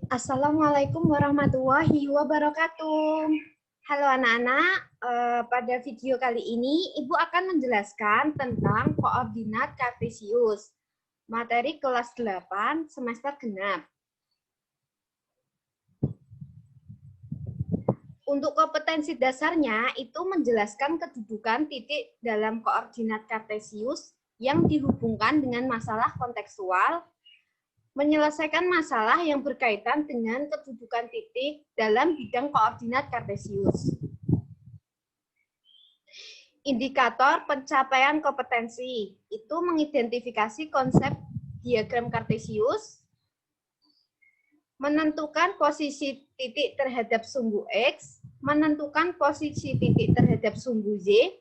Assalamualaikum warahmatullahi wabarakatuh. Halo anak-anak, pada video kali ini Ibu akan menjelaskan tentang koordinat kartesius, materi kelas 8 semester genap. Untuk kompetensi dasarnya itu menjelaskan kedudukan titik dalam koordinat kartesius yang dihubungkan dengan masalah kontekstual, menyelesaikan masalah yang berkaitan dengan kedudukan titik dalam bidang koordinat kartesius. Indikator pencapaian kompetensi itu mengidentifikasi konsep diagram kartesius, menentukan posisi titik terhadap sumbu X, menentukan posisi titik terhadap sumbu Y,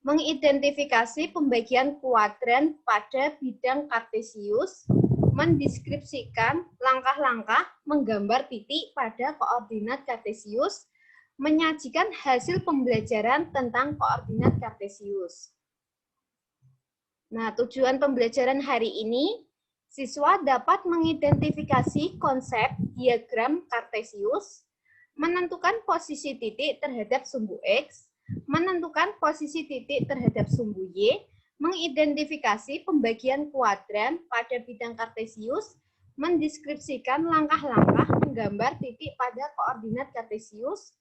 mengidentifikasi pembagian kuadran pada bidang kartesius, mendeskripsikan langkah-langkah menggambar titik pada koordinat kartesius, menyajikan hasil pembelajaran tentang koordinat kartesius. Nah, tujuan pembelajaran hari ini, siswa dapat mengidentifikasi konsep diagram kartesius, menentukan posisi titik terhadap sumbu X, menentukan posisi titik terhadap sumbu Y, mengidentifikasi pembagian kuadran pada bidang kartesius, mendeskripsikan langkah-langkah menggambar titik pada koordinat kartesius,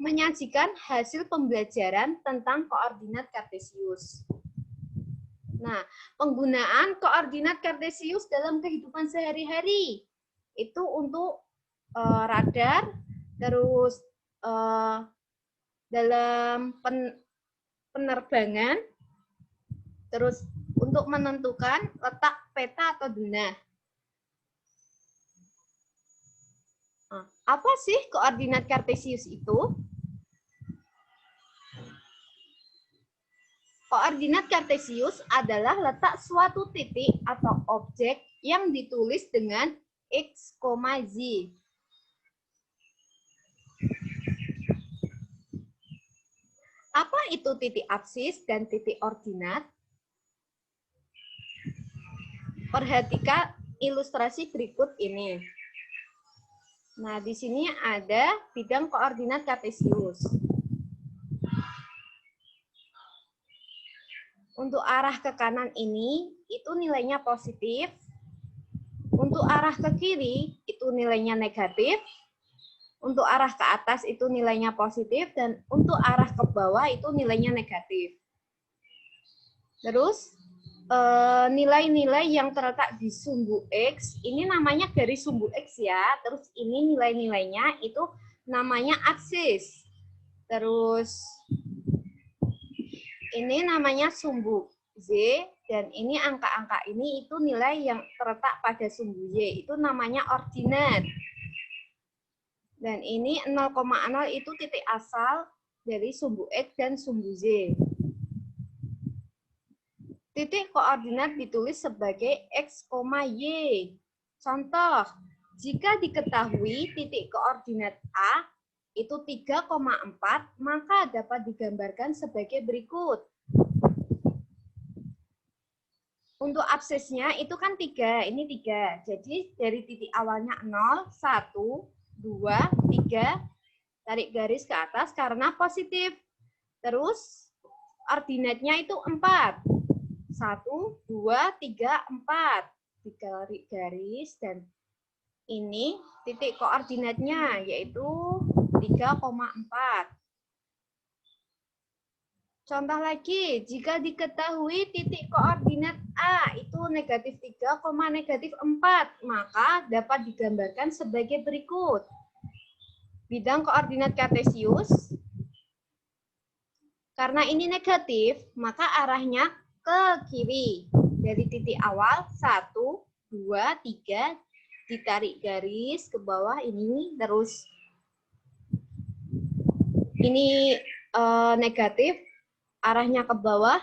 menyajikan hasil pembelajaran tentang koordinat kartesius. Nah, penggunaan koordinat kartesius dalam kehidupan sehari-hari itu untuk radar, terus dalam penerbangan, terus untuk menentukan letak peta atau denah. Nah, apa sih koordinat kartesius itu? Koordinat kartesius adalah letak suatu titik atau objek yang ditulis dengan X, Z. Apa itu titik apsis dan titik ordinat? Perhatikan ilustrasi berikut ini. Nah, di sini ada bidang koordinat kartesius. Untuk arah ke kanan ini, itu nilainya positif. Untuk arah ke kiri, itu nilainya negatif. Untuk arah ke atas, itu nilainya positif. Dan untuk arah ke bawah, itu nilainya negatif. Terus, nilai-nilai yang terletak di sumbu X, ini namanya garis sumbu X ya. Terus ini nilai-nilainya itu namanya aksis. Terus ini namanya sumbu Z, dan ini angka-angka ini itu nilai yang terletak pada sumbu Y, itu namanya ordinat. Dan ini 0,0 itu titik asal dari sumbu X dan sumbu Z. Titik koordinat ditulis sebagai X, Y. Contoh, jika diketahui titik koordinat A itu 3,4, maka dapat digambarkan sebagai berikut. Untuk absisnya itu kan 3, ini 3. Jadi dari titik awalnya 0, 1, 2, 3, tarik garis ke atas karena positif. Terus ordinatnya itu 4. 1, 2, 3, 4. Ditarik garis dan ini titik koordinatnya yaitu 3,4. Contoh lagi, jika diketahui titik koordinat A itu negatif 3, negatif 4, maka dapat digambarkan sebagai berikut. Bidang koordinat kartesius, karena ini negatif, maka arahnya ke kiri. Dari titik awal, 1, 2, 3, ditarik garis ke bawah ini, terus ini negatif, arahnya ke bawah,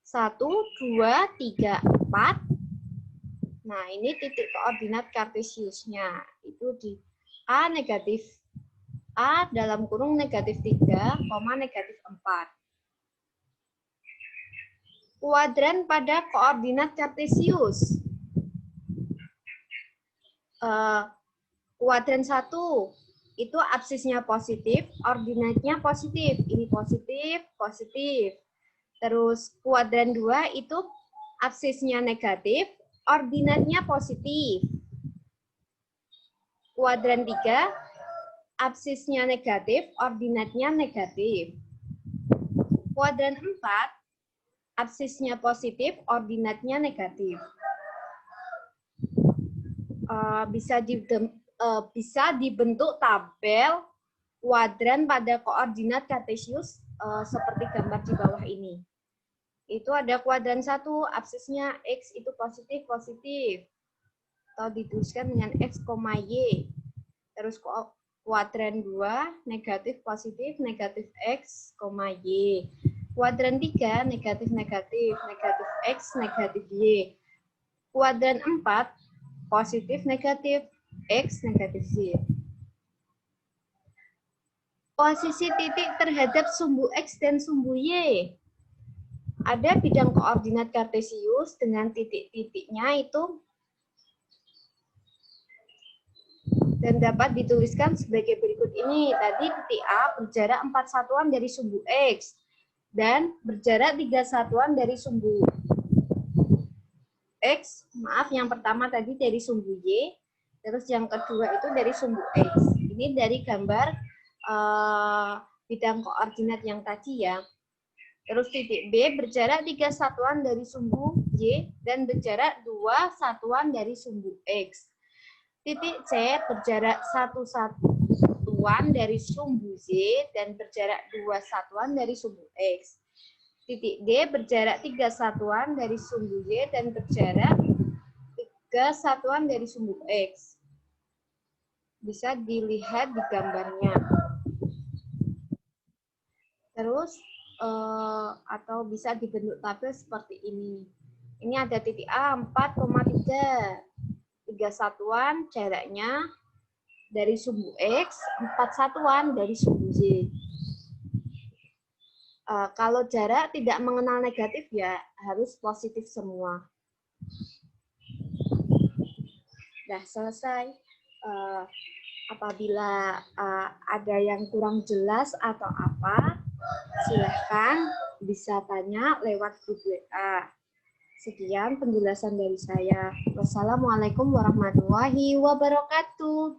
1, 2, 3, 4. Nah, ini titik koordinat kartesiusnya. Itu di A negatif A dalam kurung negatif 3, negatif 4. Kuadran pada koordinat kartesius. Kuadran 1 itu absisnya positif, ordinatnya positif. Ini positif, positif. Terus kuadran 2 itu absisnya negatif, ordinatnya positif. Kuadran 3 absisnya negatif, ordinatnya negatif. Kuadran 4 absisnya positif, ordinatnya negatif. Bisa dibentuk tabel kuadran pada koordinat kartesius seperti gambar di bawah ini. Itu ada kuadran 1, absisnya X itu positif, positif. Atau dituliskan dengan X, Y. Terus kuadran 2, negatif, positif, negatif X, Y. Kuadran 3, negatif, negatif, negatif X, negatif Y. Kuadran 4, positif, negatif, X, negatif Y. Posisi titik terhadap sumbu X dan sumbu Y. Ada bidang koordinat kartesius dengan titik-titiknya itu dan dapat dituliskan sebagai berikut ini. Tadi titik A berjarak 4 satuan dari sumbu X dan berjarak 3 satuan dari sumbu X. Maaf, yang pertama tadi dari sumbu Y, terus yang kedua itu dari sumbu X. Ini dari gambar bidang koordinat yang tadi ya. Terus titik B berjarak 3 satuan dari sumbu Y dan berjarak 2 satuan dari sumbu X. Titik C berjarak 1 satuan dari sumbu Y dan berjarak 2 satuan dari sumbu X. Titik D berjarak 3 satuan dari sumbu Y dan berjarak 3 satuan dari sumbu X. Bisa dilihat di gambarnya. Terus atau bisa dibentuk tabel seperti ini. Ini ada titik A 4,3. 3 satuan jaraknya dari sumbu X, 4 satuan dari sumbu Y. Kalau jarak tidak mengenal negatif ya harus positif semua. Sudah selesai. Apabila ada yang kurang jelas atau apa, silahkan bisa tanya lewat grup WA. Sekian penjelasan dari saya. Wassalamualaikum warahmatullahi wabarakatuh.